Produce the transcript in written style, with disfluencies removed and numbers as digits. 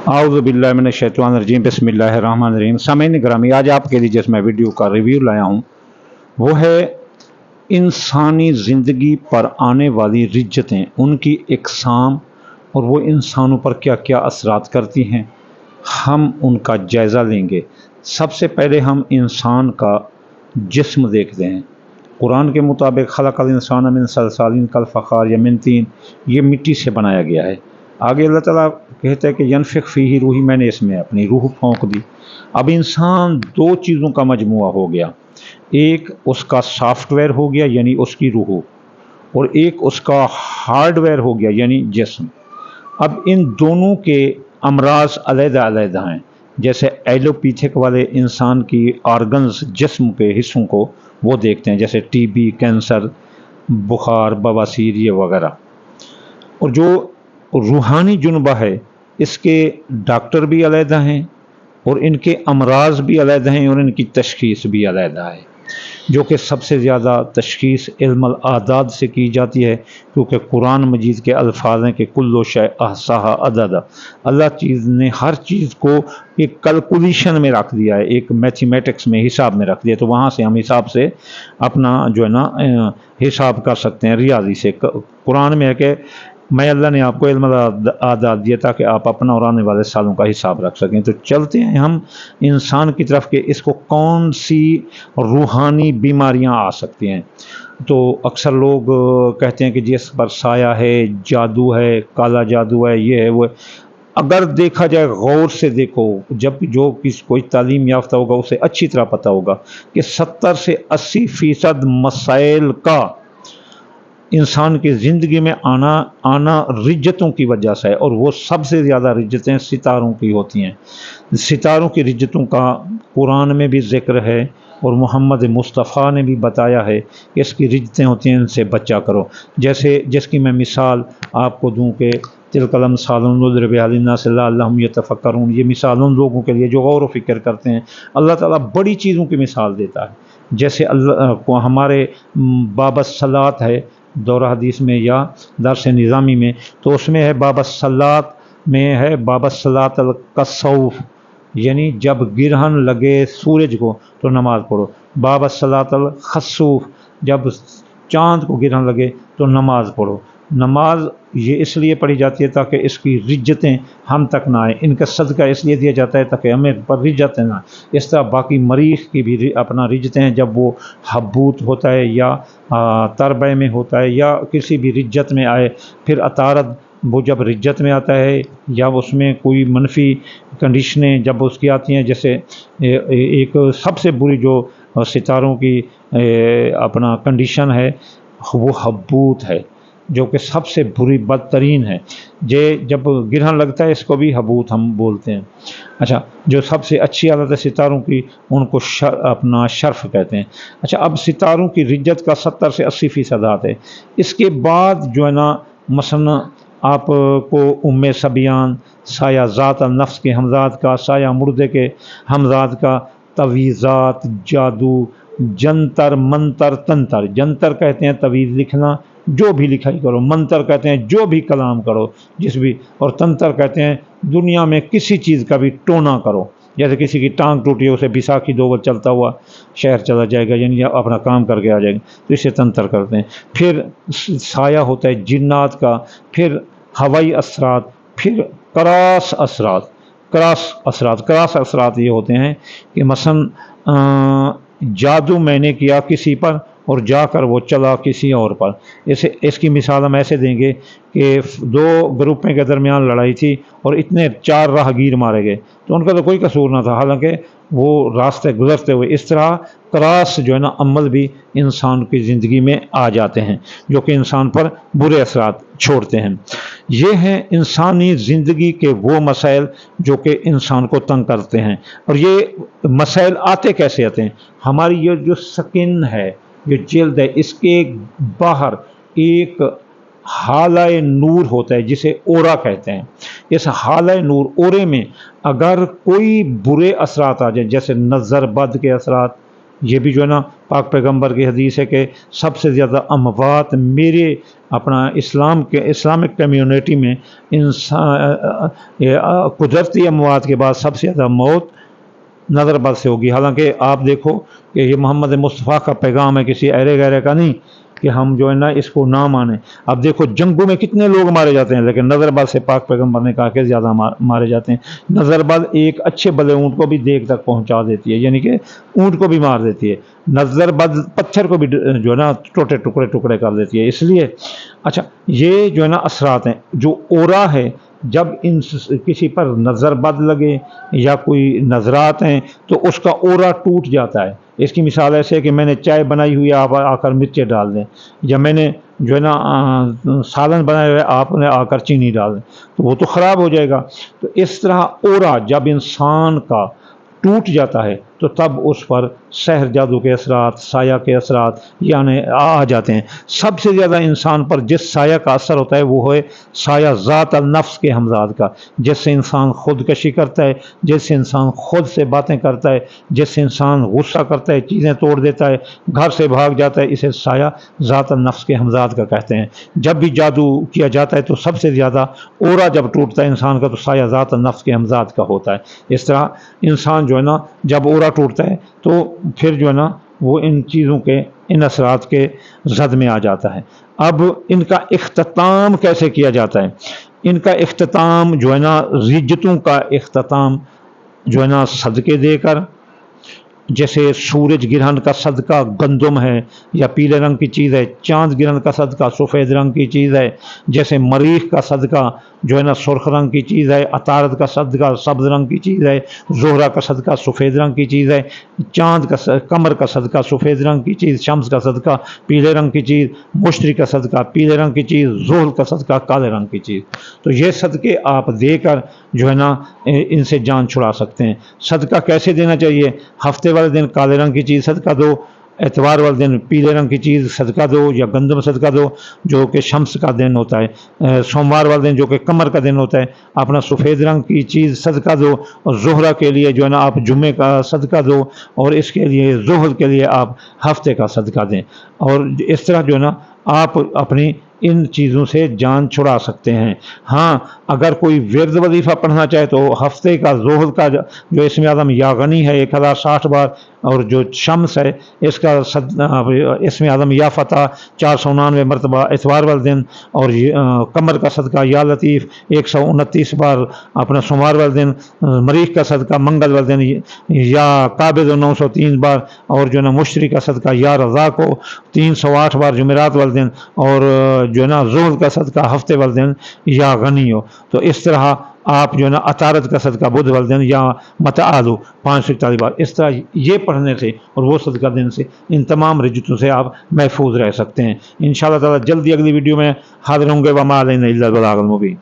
आऊज़ु बिल्लाहि मिनश्शैतानिर्रजीम बिस्मिल्लाहिर्रहमानिर्रहीम। सामईन ग्रामी, आज आपके लिए जिस मैं वीडियो का रिव्यू लाया हूँ वो है इंसानी ज़िंदगी पर आने वाली रिज्जतें, उनकी इकसाम और वो इंसानों पर क्या क्या असरात करती हैं, हम उनका जायज़ा लेंगे। सबसे पहले हम इंसान का जिस्म देखते हैं। कुरान के मुताबिक खलक़ल इंसान मिन सलसालिन कल फ़ख़ार या मिन तीन, ये मिट्टी से बनाया गया है। आगे अल्लाह ताला कहता है कि यनफ़िख़ फ़ीही रूही, मैंने इसमें अपनी रूह फूंक दी। अब इंसान दो चीज़ों का मजमुआ हो गया, एक उसका सॉफ्टवेयर हो गया यानी उसकी रूह, और एक उसका हार्डवेयर हो गया यानी जिस्म। अब इन दोनों के अमराज अलग-अलग हैं। जैसे एलोपैथिक वाले इंसान की ऑर्गन्स, जिस्म के हिस्सों को वो देखते हैं, जैसे टीबी, कैंसर, बुखार, बवासीर ये वगैरह। और जो रूहानी जुनबा है, इसके डॉक्टर भी अलहदा हैं और इनके अमराज भी अलहदा हैं और इनकी तशख़ीस भी अलहदा है, जो कि सबसे ज़्यादा तशख़ीस इल्मुल आदाद से की जाती है, क्योंकि कुरान मजीद के अल्फाज हैं कि कुल्लु शै अहसाहा अददा। अल्लाह चीज़ ने हर चीज़ को एक कैलकुलेशन में रख दिया है, एक मैथमेटिक्स में, हिसाब में रख दिया। तो वहाँ से हम हिसाब से अपना जो है ना हिसाब कर सकते हैं रियाजी से। कुरान में है कि मैं अल्लाह ने आपको इल्म आदाद दिया ताकि आप अपना और आने वाले सालों का हिसाब रख सकें। तो चलते हैं हम इंसान की तरफ कि इसको कौन सी रूहानी बीमारियां आ सकती हैं। तो अक्सर लोग कहते हैं कि जिस पर साया है, जादू है, काला जादू है, ये है वो है। अगर देखा जाए, गौर से देखो, जब जो कोई तालीम याफ्ता होगा उसे अच्छी तरह पता होगा कि 70 से 80% मसाइल का इंसान की ज़िंदगी में आना रिज्जतों की वजह से है, और वो सबसे ज़्यादा रिज्जतें सितारों की होती हैं। सितारों की रिज्जतों का कुरान में भी ज़िक्र है और मोहम्मद मुस्तफ़ा ने भी बताया है कि इसकी रिज्जतें होती हैं, इनसे बचा करो। जैसे जिसकी मैं मिसाल आपको दूं कि तिलकल अमसालुन नदरिबुहा लिन्नास लअल्लहुम यतफ़क्करून, ये मिसाल उन लोगों के लिए जो गौर व फिक्र करते हैं। अल्लाह ताला बड़ी चीज़ों की मिसाल देता है, जैसे अल्लाह को हमारे बाबस्सलात है दौरा हदीस में या दर्स निज़ामी में, तो उसमें है बाबस्सलात में है बाबस्सलात अल कसौफ, यानी जब गिरहन लगे सूरज को तो नमाज़ पढ़ो। बाबस्सलात अल खसूफ, जब चाँद को गिरहन लगे तो नमाज़ पढ़ो। नमाज ये इसलिए पढ़ी जाती है ताकि इसकी रिज्जतें हम तक ना आए, इनका सदका इसलिए दिया जाता है ताकि हमें पर रिज्जतें ना। इस तरह बाकी मरीज़ की भी अपना रिज्जतें हैं, जब वो हबूत होता है या तरबे में होता है या किसी भी रिज्जत में आए। फिर अतारद, वो जब रिज्जत में आता है या उसमें कोई मनफी कंडीशनें जब उसकी आती हैं, जैसे एक सबसे बुरी जो सितारों की अपना कंडीशन है वो हबूत है, जो कि सबसे बुरी बदतरीन है। जब गिरहन लगता है इसको भी हबूत हम बोलते हैं। अच्छा, जो सबसे अच्छी हालत है सितारों की, उनको अपना शर्फ कहते हैं। अच्छा, अब सितारों की रिज्जत का 70 से 80% हाथ है। इसके बाद जो है ना, मसलन आपको उम्मे सबियान, साया ज़ात नफ्स के हमजाद का, साया मुर्दे के हमजाद का, तवीज़ात, जादू, जंतर मंतर तंतर। जंतर कहते हैं तवीज़ लिखना, जो भी लिखाई करो। मंतर कहते हैं जो भी कलाम करो, जिस भी। और तंतर कहते हैं दुनिया में किसी चीज़ का भी टोना करो, जैसे किसी की टांग टूटी है, उसे बिसाखी 2 बार चलता हुआ शहर चला जाएगा, यानी अपना काम करके आ जाएगा, तो इसे तंत्र करते हैं। फिर साया होता है जिन्नात का, फिर हवाई असरात, फिर क्रॉस असरात। क्रॉस असरात ये होते हैं कि मसलन जादू मैंने किया किसी पर और जाकर वो चला किसी और पर। इसकी मिसाल हम ऐसे देंगे कि 2 ग्रुपों के दरमियान लड़ाई थी और इतने 4 राहगीर मारे गए, तो उनका तो कोई कसूर ना था, हालांकि वो रास्ते गुजरते हुए। इस तरह क्रॉस जो है ना अमल भी इंसान की ज़िंदगी में आ जाते हैं, जो कि इंसान पर बुरे असरात छोड़ते हैं। ये हैं इंसानी ज़िंदगी के वो मसाइल जो कि इंसान को तंग करते हैं। और ये मसाइल आते कैसे आते हैं? हमारी ये जो स्किन है, जो जल्द है, इसके बाहर एक हालाए नूर होता है जिसे ओरा कहते हैं। इस हालाए नूर, ओरे में अगर कोई बुरे असरात आ जाए, जैसे नज़र बद के असरात, یہ بھی جو ہے نا پاک پیغمبر کی حدیث ہے کہ سب سے زیادہ اموات میرے اپنا اسلامک کمیونٹی میں قدرتی اموات کے بعد سب سے زیادہ موت نظر بد سے ہوگی۔ حالانکہ آپ دیکھو کہ یہ محمد مصطفیٰ کا پیغام ہے، کسی ایرے غیرے کا نہیں کہ ہم جو ہے نا اس کو نہ مانیں۔ اب دیکھو جنگوں میں کتنے لوگ مارے جاتے ہیں، لیکن نظر بد سے پاک پیغمبر نے کہا کہ زیادہ مارے جاتے ہیں۔ نظر بد ایک اچھے بلے اونٹ کو بھی دیگ تک پہنچا دیتی ہے، یعنی کہ اونٹ کو بھی مار دیتی ہے۔ نظر بد پتھر کو بھی جو ہے نا ٹوٹے ٹکڑے کر دیتی ہے۔ اس لیے اچھا یہ جو ہے نا اثرات ہیں، جو اورا ہے، جب کسی پر نظر بد لگے یا کوئی نظرات ہیں تو اس کا اورا ٹوٹ جاتا ہے۔ اس کی مثال ایسے ہے کہ میں نے چائے بنائی ہوئی آپ آ کر مرچیں ڈال دیں، یا میں نے جو ہے نا سالن بنایا ہوا ہے آپ نے آ کر چینی ڈال دیں، تو وہ تو خراب ہو جائے گا۔ تو اس طرح اورا جب انسان کا ٹوٹ جاتا ہے تو تب اس پر سحر جادو کے اثرات، سایہ کے اثرات یعنی آ جاتے ہیں۔ سب سے زیادہ انسان پر جس سایہ کا اثر ہوتا ہے وہ ہے سایہ ذات النفس کے ہمزاد کا، جس سے انسان خودکشی کرتا ہے، جس سے انسان خود سے باتیں کرتا ہے، جس سے انسان غصہ کرتا ہے، چیزیں توڑ دیتا ہے، گھر سے بھاگ جاتا ہے، اسے سایہ ذات النفس کے ہمزاد کا کہتے ہیں۔ جب بھی جادو کیا جاتا ہے تو سب سے زیادہ اورا جب ٹوٹتا ہے انسان کا تو سایہ ذات النفس کے ہمزاد کا ہوتا ہے۔ اس طرح انسان جو ہے نا جب اورا ٹوٹتا ہے تو پھر جو ہے نا وہ ان چیزوں کے، ان اثرات کے زد میں آ جاتا ہے۔ اب ان کا اختتام کیسے کیا جاتا ہے؟ ان کا اختتام جو ہے نا رجتوں کا اختتام جو ہے نا صدقے دے کر، جیسے سورج گرہن کا صدقہ گندم ہے یا پیلے رنگ کی چیز ہے، چاند گرہن کا صدقہ سفید رنگ کی چیز ہے، جیسے مریخ کا صدقہ جو ہے نا سرخ رنگ کی چیز ہے، عطارد کا صدقہ سبز رنگ کی چیز ہے، زہرہ کا صدقہ سفید رنگ کی چیز ہے، چاند کا قمر کا صدقہ سفید رنگ کی چیز، شمس کا صدقہ پیلے رنگ کی چیز، مشتری کا صدقہ پیلے رنگ کی چیز، زحل کا صدقہ کالے رنگ کی چیز۔ تو یہ صدقے آپ دے کر جو ہے نا ان سے جان چھڑا سکتے ہیں۔ صدقہ کیسے دینا چاہیے؟ ہفتے والے دن کالے رنگ کی چیز صدقہ دو، اتوار والے دن پیلے رنگ کی چیز صدقہ دو یا گندم صدقہ دو جو کہ شمس کا دن ہوتا ہے، سوموار والے دن جو کہ قمر کا دن ہوتا ہے اپنا سفید رنگ کی چیز صدقہ دو، اور زہرہ کے لیے جو ہے نا آپ جمعے کا صدقہ دو، اور اس کے لیے زحل کے لیے آپ ہفتے کا صدقہ دیں۔ اور اس طرح جو ہے نا آپ اپنی ان چیزوں سے جان چھڑا سکتے ہیں۔ ہاں اگر کوئی ورد وظیفہ پڑھنا چاہے تو ہفتے کا زحل کا جو اسم اعظم یا غنی ہے 1060 بار، اور جو شمس ہے اس کا اسم اعظم یا فتح 499 مرتبہ اتوار والے دن، اور قمر کا صدقہ یا لطیف 129 بار اپنا سوموار والے دن، مریخ کا صدقہ منگل والے دن یا قابض 903 بار، اور جو ہے نا مشتری کا صدقہ یا رضا کو 308 بار جمعرات والے دن، اور جو ہے نا زحل کا صدقہ ہفتے والے دن یا غنی ہو۔ تو اس طرح آپ جو ہے نا عطارد کا صدقہ بدھ والے دن یا متعال 541 بار، اس طرح یہ پڑھنے سے اور وہ صدقہ دینے سے ان تمام رجتوں سے آپ محفوظ رہ سکتے ہیں۔ انشاءاللہ تعالی جلدی اگلی ویڈیو میں حاضر ہوں گے۔ وما علینا الا البلاغ المبین۔